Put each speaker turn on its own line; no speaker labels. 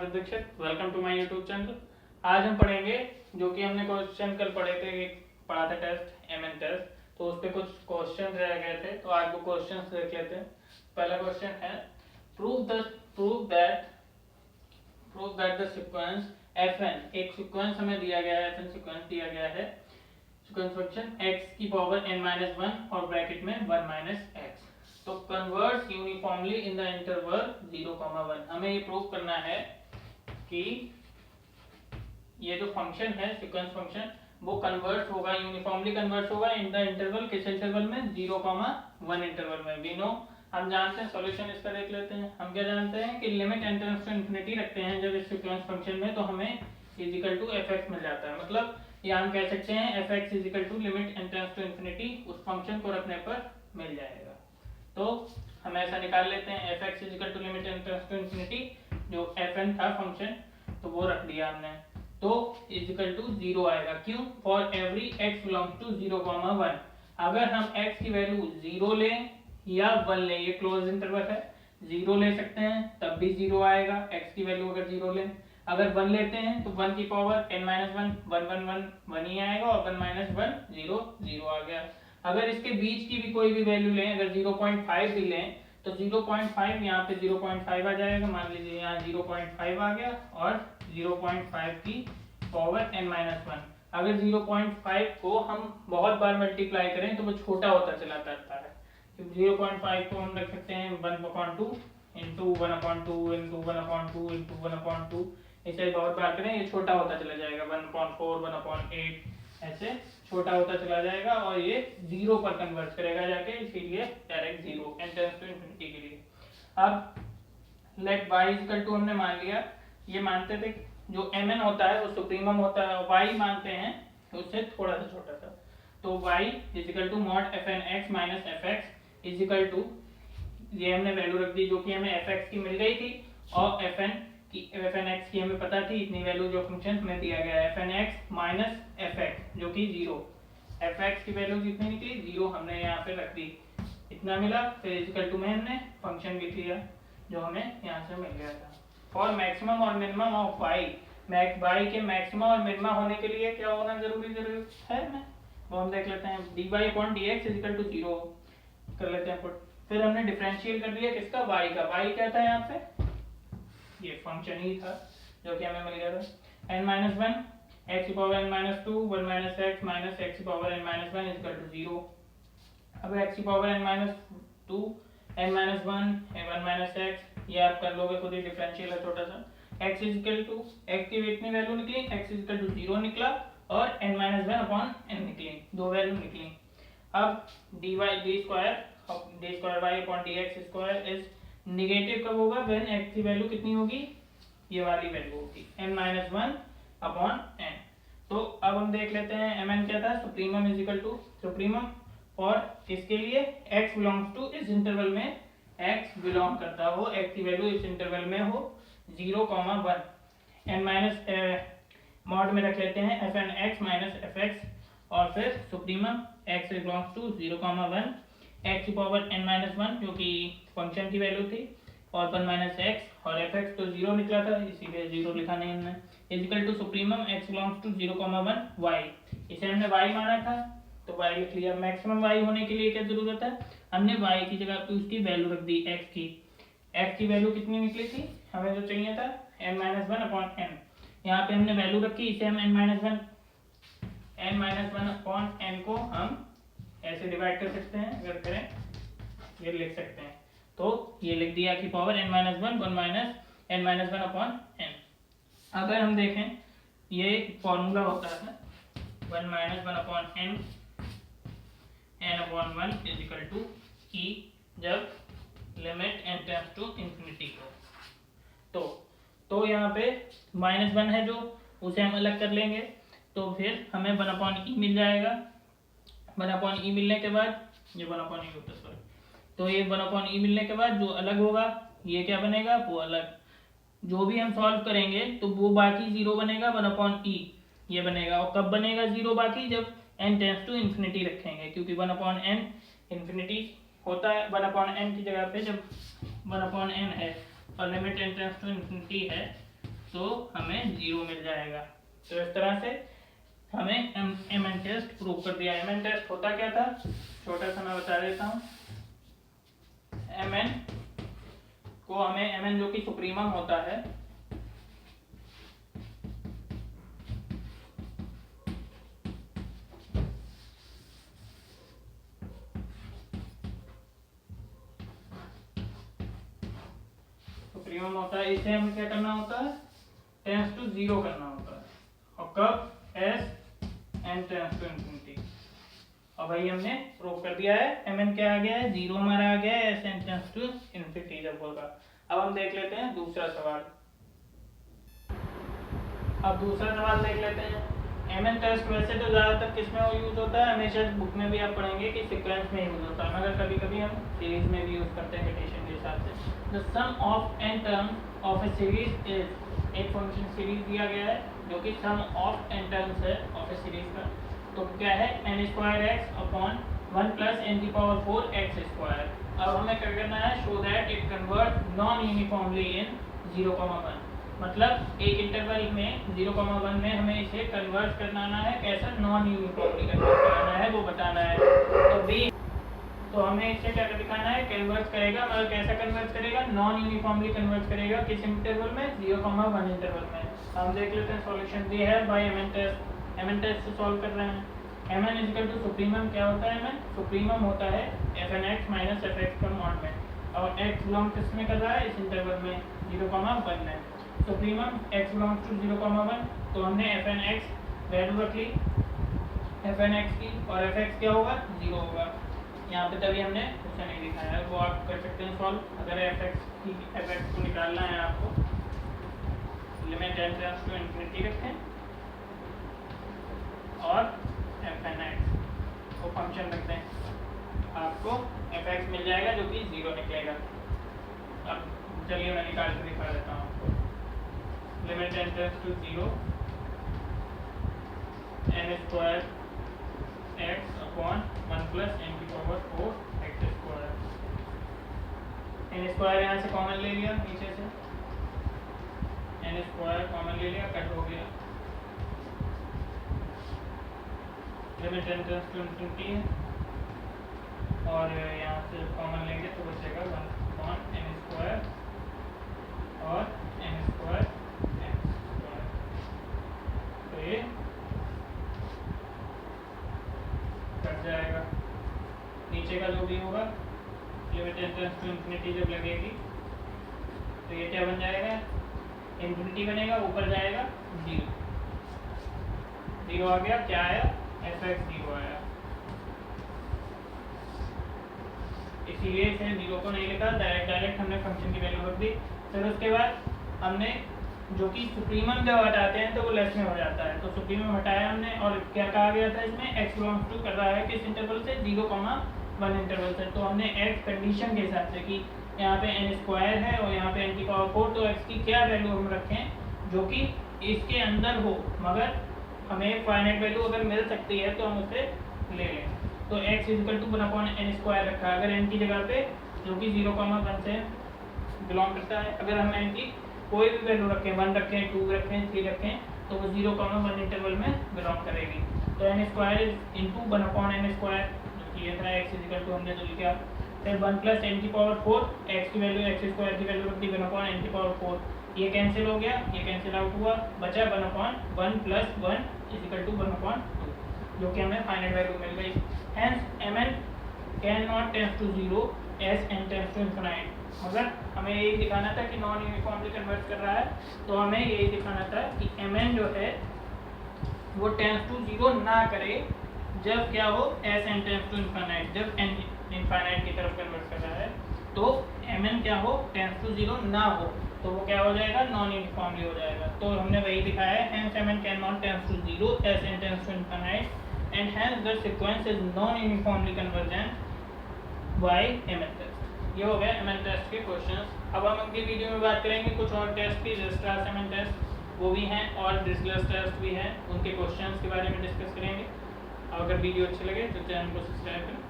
Amit Dixit. Welcome to my YouTube channel. आज हम पढ़ेंगे जो कि हमने क्वेश्चन कल पढ़े थे, एक पढ़ा था टेस्ट एमएन टेस्ट, तो उस पर कुछ क्वेश्चन रह गए थे, तो आज वो क्वेश्चन देख लेते हैं। पहला क्वेश्चन है prove that the sequence fn, एक सीक्वेंस हमें दिया गया है, fn सीक्वेंस दिया गया है, सीक्वेंस फंक्शन x की पावर n-1 और ब्रैकेट में 1 - x, तो converts uniformly in the interval 0,1। हमें ये प्रूव करना है कि ये जो फंक्शन है सीक्वेंस फंक्शन वो कन्वर्ट्स होगा, यूनिफॉर्मली कन्वर्ट्स होगा इन द इंटरवल, किस इंटरवल में, 0,1 इंटरवल में। वी नो, हम जानते हैं, सॉल्यूशन इसका देख लेते हैं। हम क्या जानते हैं कि limit n tends to infinity रखते हैं जब इस सीक्वेंस फंक्शन में, तो हमें इजिकल टू fx मिल जाता है। मतलब या हम कह सकते हैं fx equal to limit n tends to infinity, उस फंक्शन को रखने पर मिल जाएगा। तो हम ऐसा निकाल लेते हैं, fx equal to limit n tends to infinity, जो fn था फंक्शन, तो वो रख दिया हमने, तो इजिकल टू 0 आएगा। क्यों? For every x belongs to 0,1। अगर हम x की वैल्यू 0 लें या 1 लें, ये क्लोज इंटरवल है, 0 ले सकते हैं तब भी 0 आएगा, x की वैल्यू अगर 0 लें। अगर 1 लेते हैं तो 1 की पावर n-1 1 ही आएगा, और 1 - 1 0 0 आ गया। अगर इसके बीच की भी कोई भी वैल्यू लें, अगर 0.5 भी लें तो 0.5 यहाँ पे 0.5 आ जाएगा, मान लीजिए यहाँ 0.5 आ गया, और 0.5 की पावर n-1। अगर 0.5 को हम बहुत बार मल्टीप्लाई करें तो वो छोटा होता चला जाता है। 0.5 को हम रख सकते हैं 1/2 इंटू 1/2 इंटू 1/2 इंटू 1/2, ऐसे बहुत बार करें ये छोटा होता चला जाएगा, 1/4 1/8 ऐसे छोटा होता चला जाएगा, और ये 0 पर कन्वर्ट करेगा जाके, इसीलिए direct 0 n tends to infinity के लिए। अब लेट y इक्वल टू हमने मान लिया, ये मानते थे जो mn होता है वो सुप्रीमम होता है, y मानते हैं उससे थोड़ा सा छोटा सा, तो y equal to mod fn(x - fx) equal to, ये हमने वैल्यू रख दी जो कि हमें fx की मिल गई थी, और fn(x) की हमें पता थी, इतनी वैल्यू जो फंक्शन में दिया गया है fn(x - fx) जो कि 0, fx की वैल्यू कितनी निकली, 0, हमने यहाँ पे रख दी, इतना मिला। फिर इक्वल टू में हमने फंक्शन लिख लिया जो हमें यहाँ से मिल गया था। फॉर मैक्सिमम और मिनिमम ऑफ y के मैक्सिमम और मिनिमम होने के लिए क्या होना जरूरी है, मैं वो हम देख लेते हैं। dy/dx इक्वल टू 0 कर लेते हैं पुट। फिर हमने डिफरेंशियल कर दिया किसका, y का। y क्या था यहाँ पे, ये फंक्शन ही था जो कि हमें मिल गया था, n-1 x की power n-2 1 - x minus x की पावर n-1 इक्वल टू 0। अब x की पावर n-2 n-1 1 - x, ये आप कर लोगे खुद ही, डिफरेंशियल है छोटा सा। x इक्वल टू, x की इतनी वैल्यू निकली, x इक्वल टू 0 निकला, और n-1/n निकली, दो वैल्यू निकली। अब d2y/dx² इज निगेटिव कब होगा, व्हेन x की वैल्यू कितनी होगी, ये वाली वैल्यू होगी n-1/n। तो अब हम देख लेते हैं mn क्या था, supremum is equal to supremum, और इसके लिए x बिलोंग्स टू, इस इंटरवल में x बिलोंग करता हो, x की वैल्यू इस इंटरवल में हो 0,1, n- मॉड में रख लेते हैं fn(x - fx), और फिर supremum x belongs to 0,1, x की पावर n-1 जो कि फंक्शन की वैल्यू थी, और 1 - x, और fx तो 0 निकला था, इसीलिए 0 लिखा नहीं हमने, equal to supremum x belongs to 0,1 y, इसे हमने y माना था तो y लिख लिया। मैक्सिमम y होने के लिए क्या जरूरत है, हमने y की जगह पे उसकी वैल्यू रख दी, x की वैल्यू कितनी निकली थी, हमें जो चाहिए था n-1/n, यहाँ पे हमने वैल्यू रखी, इसे हम n-1/n को हम ऐसे डिवाइड कर सकते हैं, अगर करें ये लिख सकते हैं, तो ये लिख दिया कि पावर n-1 1 - n-1/n। अगर हम देखें ये फॉर्मूला होता है 1 - 1/n n/1 is equal to e, जब limit n tends to infinity हो, तो यहाँ पे -1 है जो, उसे हम अलग कर लेंगे, तो फिर हमें 1/e मिल जाएगा। 1/e मिलने के बाद, ये 1/e होता है, सॉरी, तो ये 1/e मिलने के बाद जो अलग होगा ये क्या बनेगा, वो अलग, जो भी हम सॉल्व करेंगे तो वो बाकी 0 बनेगा, 1/e ये बनेगा। और कब बनेगा 0 बाकी, जब n टेंड्स टू इन्फिनिटी रखेंगे, क्योंकि 1/n इन्फिनिटी होता है, 1/n की जगह पे जब 1/n है और limit n tends to infinity है, तो हमें 0 मिल जाएगा। तो इस तरह से हमें mn टेस्ट प्रूव कर दिया। mn टेस्ट होता क्या था, छोटा सा मैं बता देता हूँ। mn को हमें mn जो कि सुप्रीमम होता है, सुप्रीमम होता है, इसे हमें क्या करना होता है, टेंस टू 0 करना होता है। और कब, s n tends to infinity. और भाई हमने प्रूव कर दिया है, mn क्या आ गया है, 0 हमारा आ गया है, s n tends to infinity जब होगा। अब हम देख लेते हैं दूसरा सवाल। अब दूसरा सवाल देख लेते हैं। mn टेस्ट वैसे तो ज़्यादातर किस में यूज होता है, हमेशा बुक में भी आप पढ़ेंगे कि सीक्वेंस में यूज होता है, मगर कभी कभी हम सीरीज में भी यूज करते हैं कंडीशन के हिसाब से। The sum of n terms of a series is, एक फंक्शन सीरीज दिया गया है जो कि सम ऑफ n टर्म्स है ऑफ ए सीरीज का। तो क्या है, n² upon 1 plus n⁴ x²। अब हमें क्या करना है, show that it convert non uniformly इन 0,1। मतलब एक इंटरवल में 0,1 में हमें इसे कन्वर्ट करना है, कैसा, नॉन यूनिफॉर्मली कन्वर्ट कराना है, वो बताना है। तो बी, तो हमें इसे क्या दिखाना है, कन्वर्ट करेगा, मगर कैसा कन्वर्ट करेगा, नॉन यूनिफॉर्मली कन्वर्ट करेगा। किस इंटरवल में, 0,1 इंटरवल में। हम देख लेते हैं सॉल्यूशन दी है by mn test. mn test से सॉल्व कर रहे हैं। mn इक्वल टू सुप्रीमम क्या होता है, mn सुप्रीमम होता है fnx माइनस fx का मॉड में, और x बिलोंग किस में कर रहा है, इस इंटरवल में 0,1 में। सुप्रीमम x बिलोंग्स टू 0,1, तो हमने fnx वैल्यू रख ली fnx की, और fx क्या होगा, 0 होगा। यहाँ पे तभी हमने उसे नहीं दिखाया है, वो आप कर सकते हैं सॉल्व। अगर fx को निकालना है आपको, limit n tends to infinity रखें और fnx को फंक्शन रखते हैं, आपको fx मिल जाएगा जो कि 0 निकलेगा। अब चलिए मैं निकाल के दिखा देता हूँ आपको। Limit n tends to 0 n² x upon 1 plus n⁴ x²। n² यहाँ से कॉमन ले लिया, नीचे से n² कॉमन ले लिया, कट हो गया। Limit n tends to infinity है, और यहाँ से कॉमन लेंगे तो बचेगा 1/n² और n² x²। तो ये कट जाएगा। नीचे का जो भी होगा, limit n tends to infinity जब लगेगी तो ये क्या बन जाएगा, इंफिनिटी बनेगा, ऊपर जाएगा 0। 0 आ गया, क्या आया, fx 0 आया। इसीलिए इसे 0 को नहीं लिखा, डायरेक्ट हमने फंक्शन की वैल्यू रख दी। फिर उसके बाद हमने जो कि सुप्रीमम जब हटाते हैं तो वो लेस में हो जाता है, तो सुप्रीमम हटाया हमने, और क्या कहा गया था इसमें, x बिलोंग्स टू कर रहा है किस इंटरवल से, 0,1 इंटरवल से। तो हमने x कंडीशन के हिसाब से कि यहाँ पे n² है और यहाँ पे n⁴, तो x की क्या वैल्यू हम रखें जो कि इसके अंदर हो, मगर हमें फाइनाइट वैल्यू अगर मिल सकती है तो हम उसे ले लें। तो x इक्वल टू 1/n² रखा, अगर n की जगह पे जो कि 0,1 से बिलोंग करता है, अगर हम n की कोई भी वैल्यू रखें, 1 रखें, 2 रखें, 3 रखें, तो वो 0,1 इंटरवल में बिलोंग करेगी। तो n² इंटू 1/n², जो कि ये था x इक्वल टू हमने जो लिखा, फिर 1 प्लस n⁴, x की वैल्यू x² की वैल्यू रख दी 1/n⁴, ये कैंसिल हो गया, ये कैंसिल आउट हुआ, बचा 1/1 प्लस 1 इक्वल टू 1/2, जो कि हमें फाइनाइट वैल्यू मिल गई। Hence mn can not tends to 0 as n tends to infinite. मगर हमें यही दिखाना था कि नॉन यूनिफॉर्मली कन्वर्ट कर रहा है, तो हमें यही दिखाना था कि mn जो है वो टेंड्स टू 0 ना करे जब क्या हो, as n tends to infinite, जब n इनफिनाइट की तरफ कन्वर्ट कर रहा है तो mn क्या हो, टेंड्स टू 0 ना हो, तो वो क्या हो जाएगा, नॉन यूनिफॉर्मली हो जाएगा। तो हमने वही दिखाया है, hence mn can not tends to 0 as n tends to infinite and hence the sequence is non-uniformly convergent by mn test। ये हो गया mn टेस्ट के क्वेश्चंस। अब हम अगली वीडियो में बात करेंगे कुछ और टेस्ट की, जिस mn टेस्ट वो भी हैं और डिस्कस टेस्ट भी हैं, उनके क्वेश्चंस के बारे में डिस्कस करेंगे। अगर वीडियो अच्छी लगे तो चैनल को सब्सक्राइब करें।